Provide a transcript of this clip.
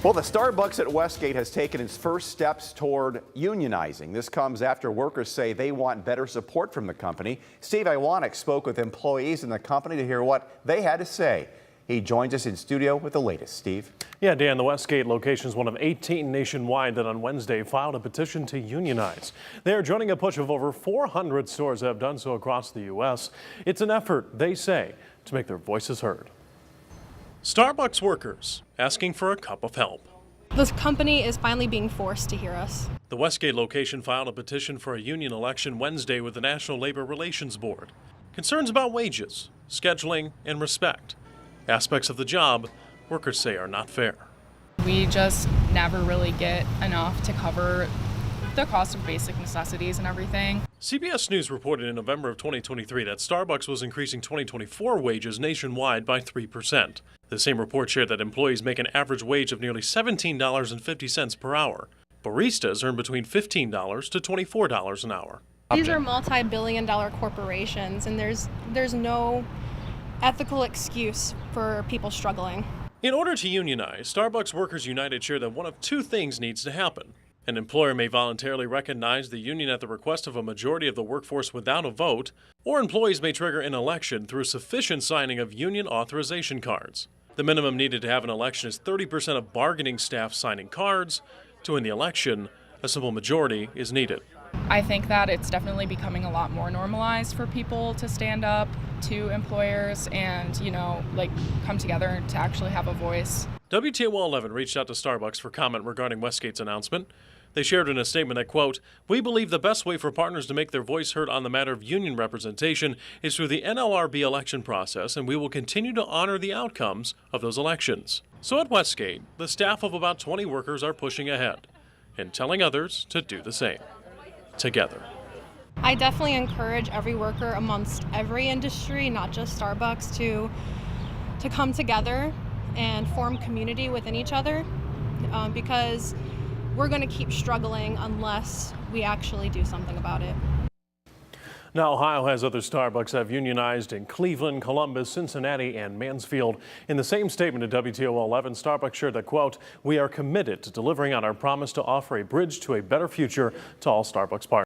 Well, the Starbucks at Westgate has taken its first steps toward unionizing. This comes after workers say they want better support from the company. Steve Iwanek spoke with employees in the company to hear what they had to say. He joins us in studio with the latest. Steve? Yeah, Dan, the Westgate location is one of 18 nationwide that on Wednesday filed a petition to unionize. They are joining a push of over 400 stores that have done so across the U.S. It's an effort, they say, to make their voices heard. Starbucks workers asking for a cup of help. This company is finally being forced to hear us. The Westgate location filed a petition for a union election Wednesday with the National Labor Relations Board. Concerns about wages, scheduling, and respect. Aspects of the job workers say are not fair. We just never really get enough to cover the cost of basic necessities and everything. CBS News reported in November of 2023 that Starbucks was increasing 2024 wages nationwide by 3%. The same report shared that employees make an average wage of nearly $17.50 per hour. Baristas earn between $15 to $24 an hour. These are multi-billion-dollar corporations, and there's no ethical excuse for people struggling. In order to unionize, Starbucks Workers United shared that one of two things needs to happen. An employer may voluntarily recognize the union at the request of a majority of the workforce without a vote, or employees may trigger an election through sufficient signing of union authorization cards. The minimum needed to have an election is 30% of bargaining staff signing cards. To win the election, a simple majority is needed. I think that it's definitely becoming a lot more normalized for people to stand up to employers and, come together to actually have a voice. WTOL 11 reached out to Starbucks for comment regarding Westgate's announcement. They shared in a statement that, quote, "We believe the best way for partners to make their voice heard on the matter of union representation is through the NLRB election process, and we will continue to honor the outcomes of those elections." So at Westgate, the staff of about 20 workers are pushing ahead and telling others to do the same. Together. I definitely encourage every worker amongst every industry, not just Starbucks, to come together and form community within each other, because we're going to keep struggling unless we actually do something about it. Now, Ohio has other Starbucks that have unionized in Cleveland, Columbus, Cincinnati, and Mansfield. In the same statement to WTOL 11, Starbucks shared that, quote, "We are committed to delivering on our promise to offer a bridge to a better future to all Starbucks partners."